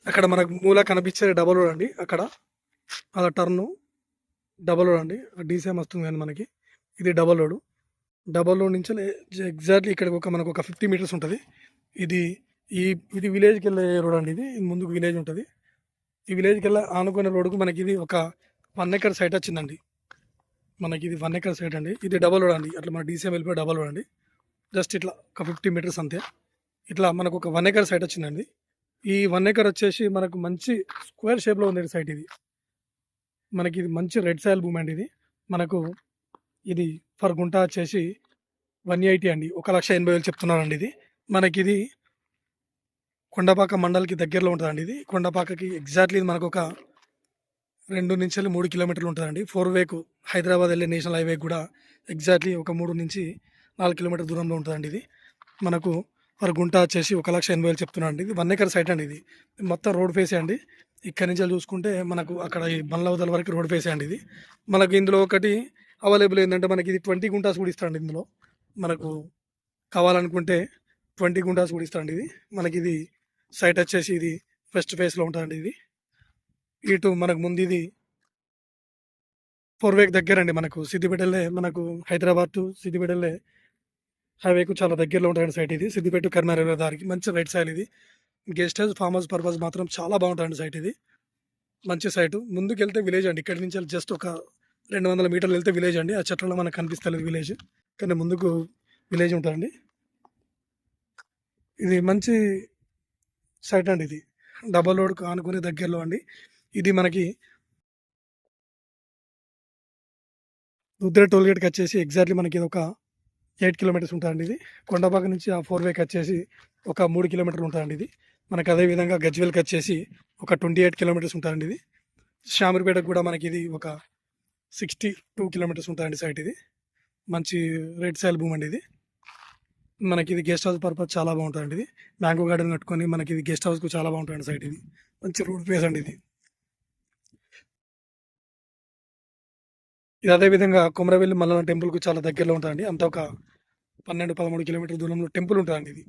అక్కడ మనకు మూల కనిపించే డబల్ రోడ్ అండి. అక్కడ అలా టర్ను డబల్ రోడ్ అండి. డీసీఎం వస్తుంది కానీ మనకి ఇది డబల్ రోడ్. డబల్ రోడ్ నుంచి ఎగ్జాక్ట్లీ ఇక్కడ మనకు ఒక 50 మీటర్స్ ఉంటుంది. ఇది ఇది విలేజ్కి వెళ్ళే రోడ్ అండి. ఇది ముందుకు విలేజ్ ఉంటుంది. ఈ విలేజ్కి వెళ్ళి ఆనుకునే రోడ్డుకు మనకి ఇది ఒక 1 ఎకర్ సైట్ వచ్చిందండి. మనకి ఇది 1 ఎకర్ సైట్ అండి. ఇది డబల్ రోడ్ అండి. అట్లా మన డీసీఎం వెళ్ళిపోయి డబల్ రోడ్ అండి. జస్ట్ ఇట్లా ఒక 50 మీటర్స్ అంతే. ఇట్లా మనకు ఒక 1 ఎకర్ సైట్ వచ్చిందండి. ఈ 1 ఎకర్ వచ్చేసి మనకు మంచి స్క్వేర్ షేప్లో ఉంది సైట్ ఇది. మనకి ఇది మంచి రెడ్ సాయిల్ భూమి అండి. ఇది మనకు ఇది ఫర్ గుంట వచ్చేసి 180 అండి. 1,80,000 చెప్తున్నారండి. ఇది మనకి ఇది కొండపాక మండలికి దగ్గరలో ఉంటుందండి. ఇది కొండపాకకి ఎగ్జాక్ట్లీ ఇది మనకు ఒక 2 నుంచి 3 కిలోమీటర్లు ఉంటుందండి. 4వేకు హైదరాబాద్ వెళ్ళే నేషనల్ హైవే కూడా ఎగ్జాక్ట్లీ ఒక 3 నుంచి 4 కిలోమీటర్ దూరంలో ఉంటుందండి. ఇది మనకు ఫర్ గుంట వచ్చేసి 1,80,000 చెప్తున్నాను అండి. ఇది 1 ఎకర్ సైట్ అండి. ఇది మొత్తం రోడ్ ఫేసే అండి. ఇక్కడి నుంచి చూసుకుంటే మనకు అక్కడ ఈ బండ్లవదల వరకు రోడ్ ఫేసే అండి. ఇది మనకు ఇందులో ఒకటి అవైలబుల్ ఏంటంటే మనకి ఇది 20 గుంటాస్ కూడా ఇస్తాండి. ఇందులో మనకు కావాలనుకుంటే 20 గుంటాస్ కూడా ఇస్తాండి. ఇది మనకి ఇది సైట్ వచ్చేసి ఇది ఫస్ట్ ఫేస్లో ఉంటుందండి. ఇది ఇటు మనకు ముందు ఇది 4వేకి దగ్గర అండి. మనకు సిద్దిపేట వెళ్ళే మనకు హైదరాబాద్ టు సిద్దిపేట వెళ్ళే హైవేకు చాలా దగ్గరలో ఉంటుందండి సైట్ ఇది. సిద్దిపేట కర్మారెడ్డి దారికి మంచి రైట్ సైడ్. ఇది guest house farm house purpose మాత్రం చాలా బాగుంటుందండి సైట్ ఇది. మంచి సైటు. ముందుకు వెళ్తే విలేజ్ అండి. ఇక్కడి నుంచి జస్ట్ ఒక 200 మీటర్లు వెళ్తే విలేజ్ అండి. ఆ చెట్లలో మనకు కనిపిస్తలేదు విలేజ్, కానీ ముందుకు విలేజ్ ఉంటుందండి. ఇది మంచి సైట్ అండి. ఇది డబల్ రోడ్కు ఆనుకునే దగ్గరలో అండి. ఇది మనకి రుద్ర టోల్గేట్కి వచ్చేసి ఎగ్జాక్ట్లీ మనకి ఇది ఒక 8 కిలోమీటర్స్ ఉంటుందండి. ఇది కొండపాక నుంచి ఆ 4వేకి వచ్చేసి ఒక 3 కిలోమీటర్లు ఉంటుందండి. ఇది మనకు అదేవిధంగా గజ్వేల్కి వచ్చేసి ఒక 28 కిలోమీటర్స్ ఉంటుందండి. ఇది షామీర్పేటకు కూడా మనకి ఇది ఒక 62 కిలోమీటర్స్ ఉంటుందండి సైట్. ఇది మంచి రెడ్ సాయిల్ భూమి అండి. ఇది మనకి ఇది గెస్ట్ హౌస్ పర్పస్ చాలా బాగుంటుందండి. ఇది మ్యాంగో గార్డెన్ కట్టుకొని మనకి ఇది గెస్ట్ హౌస్కు చాలా బాగుంటుంది సైట్. ఇది మంచి రోడ్ ప్లేస్ అండి. ఇది అదేవిధంగా కొమరవెల్లి మల్లన్న టెంపుల్కు చాలా దగ్గరలో ఉంటుందండి. అంత ఒక 12-13 కిలోమీటర్ దూరంలో టెంపుల్ ఉంటుందండి. ఇది